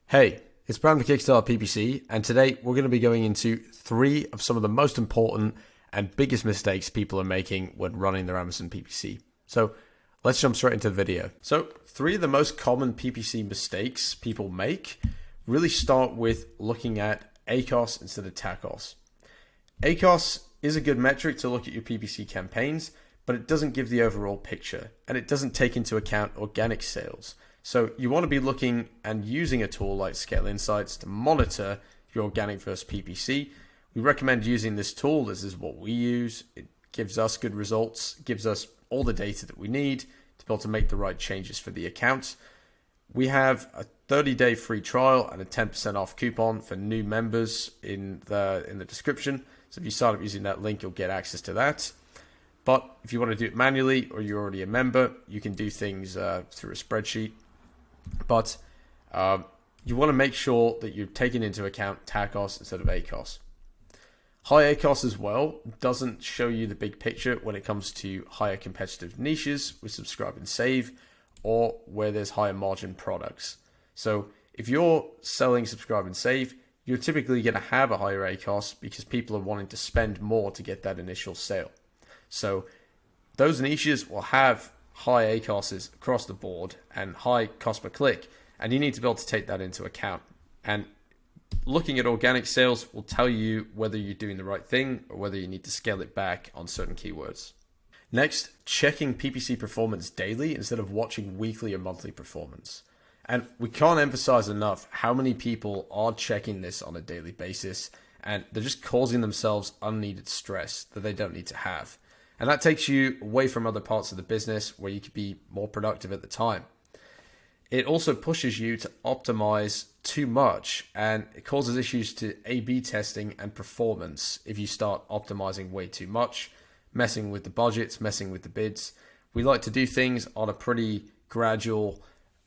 Hey, it's Brown to Kickstart PPC, and today we're going to be going into 3 of some of the most important and biggest mistakes people are making when running their Amazon PPC. So let's jump straight into the video. So 3 of the most common PPC mistakes people make really start with looking at ACOS instead of TACOS. ACOS is a good metric to look at your PPC campaigns, but it doesn't give the overall picture, and it doesn't take into account organic sales. So you want to be looking and using a tool like Scale Insights to monitor your organic versus PPC. We recommend using this tool. This is what we use. It gives us good results, gives us all the data that we need to be able to make the right changes for the account. We have a 30-day free trial and a 10% off coupon for new members in the description. So if you sign up using that link, you'll get access to that. But if you want to do it manually or you're already a member, you can do things through a spreadsheet. But you want to make sure that you're taking into account TACOS instead of ACOS. High ACOS as well doesn't show you the big picture when it comes to higher competitive niches with subscribe and save, or where there's higher margin products. So if you're selling subscribe and save, you're typically going to have a higher ACOS because people are wanting to spend more to get that initial sale. So those niches will have high ACOSs across the board and high cost per click, and you need to be able to take that into account. And looking at organic sales will tell you whether you're doing the right thing or whether you need to scale it back on certain keywords. Next, checking PPC performance daily instead of watching weekly or monthly performance. And we can't emphasize enough how many people are checking this on a daily basis, and they're just causing themselves unneeded stress that they don't need to have. And that takes you away from other parts of the business where you could be more productive at the time. It also pushes you to optimize too much, and it causes issues to A/B testing and performance if you start optimizing way too much, messing with the budgets, messing with the bids. We like to do things on a pretty gradual,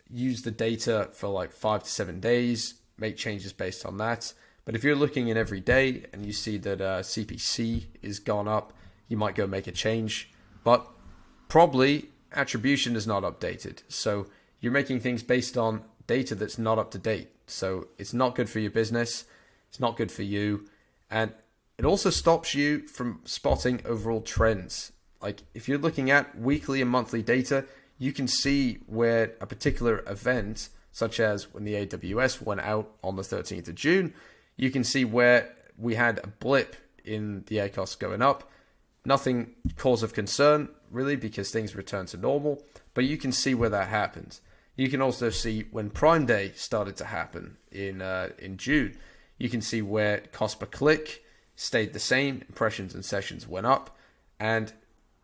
use the data for like 5 to 7 days, make changes based on that. But if you're looking in every day and you see that CPC is gone up, you might go make a change, but probably attribution is not updated. So you're making things based on data that's not up to date. So it's not good for your business. It's not good for you. And it also stops you from spotting overall trends. Like if you're looking at weekly and monthly data, you can see where a particular event, such as when the AWS went out on the 13th of June, you can see where we had a blip in the ACOS going up. Nothing cause of concern, really, because things return to normal, but you can see where that happened. You can also see when Prime Day started to happen in June. You can see where cost per click stayed the same, impressions and sessions went up, and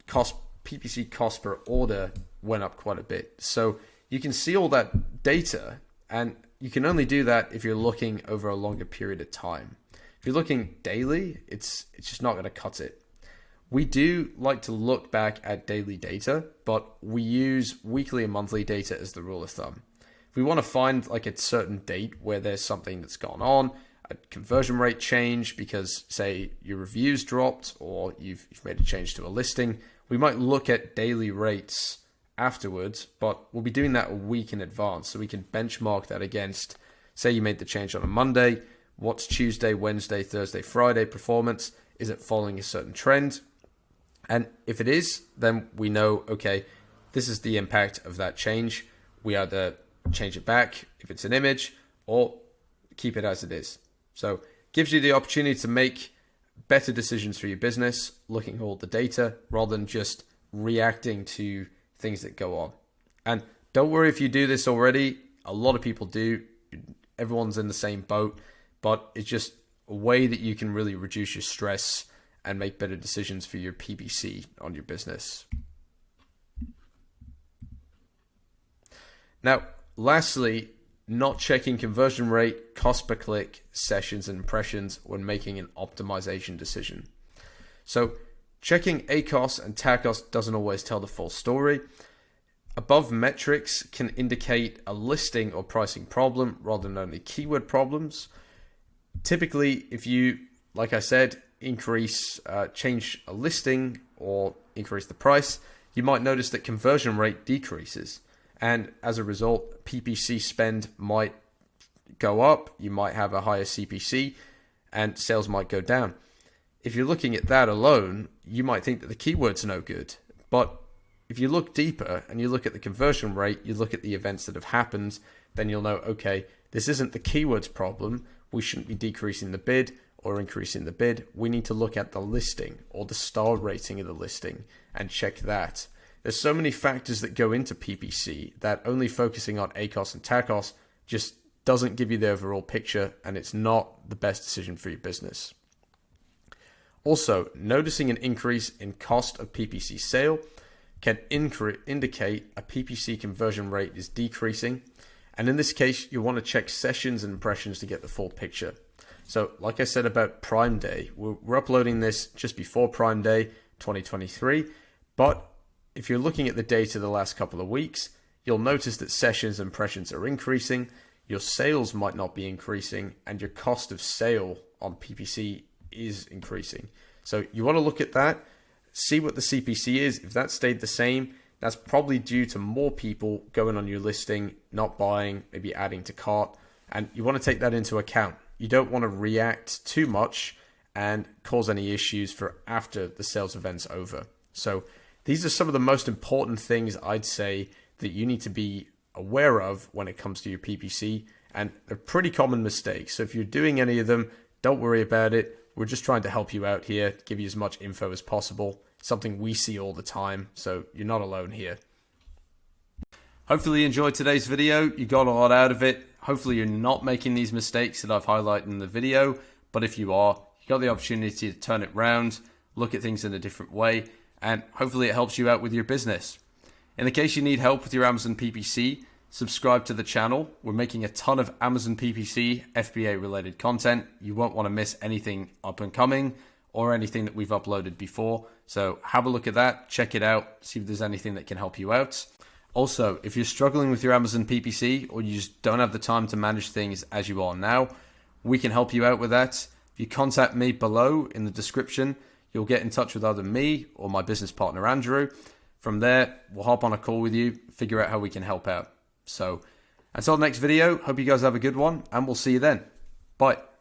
PPC cost per order went up quite a bit. So you can see all that data, and you can only do that if you're looking over a longer period of time. If you're looking daily, it's just not going to cut it. We do like to look back at daily data, but we use weekly and monthly data as the rule of thumb. If we want to find like a certain date where there's something that's gone on, a conversion rate change because say your reviews dropped or you've made a change to a listing, we might look at daily rates afterwards, but we'll be doing that a week in advance so we can benchmark that against, say you made the change on a Monday, what's Tuesday, Wednesday, Thursday, Friday performance? Is it following a certain trend? And if it is, then we know, okay, this is the impact of that change. We either change it back if it's an image or keep it as it is. So it gives you the opportunity to make better decisions for your business, looking at all the data rather than just reacting to things that go on. And don't worry if you do this already. A lot of people do. Everyone's in the same boat, but it's just a way that you can really reduce your stress and make better decisions for your PPC on your business. Now, lastly, not checking conversion rate, cost per click, sessions, and impressions when making an optimization decision. So checking ACOS and TACOS doesn't always tell the full story. Above metrics can indicate a listing or pricing problem rather than only keyword problems. Typically, if you, like I said, change a listing or increase the price, you might notice that conversion rate decreases. And as a result, PPC spend might go up, you might have a higher CPC, and sales might go down. If you're looking at that alone, you might think that the keyword's no good. But if you look deeper and you look at the conversion rate, you look at the events that have happened, then you'll know, okay, this isn't the keywords problem. We shouldn't be decreasing the bid or increasing the bid. We need to look at the listing or the star rating of the listing and check that. There's so many factors that go into PPC that only focusing on ACOS and TACOS just doesn't give you the overall picture, and it's not the best decision for your business. Also, noticing an increase in cost of PPC sale can indicate a PPC conversion rate is decreasing. And in this case, you want to check sessions and impressions to get the full picture. So like I said about Prime Day, we're uploading this just before Prime Day 2023. But if you're looking at the data the last couple of weeks, you'll notice that sessions and impressions are increasing. Your sales might not be increasing, and your cost of sale on PPC is increasing. So you want to look at that, see what the CPC is. If that stayed the same, that's probably due to more people going on your listing, not buying, maybe adding to cart. And you want to take that into account. You don't want to react too much and cause any issues for after the sales event's over. So these are some of the most important things I'd say that you need to be aware of when it comes to your PPC, and they're pretty common mistakes. So if you're doing any of them, don't worry about it. We're just trying to help you out here, give you as much info as possible. Something we see all the time, so you're not alone here. Hopefully you enjoyed today's video. You got a lot out of it. Hopefully you're not making these mistakes that I've highlighted in the video, but if you are, you got the opportunity to turn it around, look at things in a different way, and hopefully it helps you out with your business. In the case you need help with your Amazon PPC, subscribe to the channel. We're making a ton of Amazon PPC FBA related content. You won't want to miss anything up and coming or anything that we've uploaded before. So have a look at that, check it out, see if there's anything that can help you out. Also, if you're struggling with your Amazon PPC or you just don't have the time to manage things as you are now, we can help you out with that. If you contact me below in the description, you'll get in touch with either me or my business partner, Andrew. From there, we'll hop on a call with you, figure out how we can help out. So until the next video, hope you guys have a good one, and we'll see you then. Bye.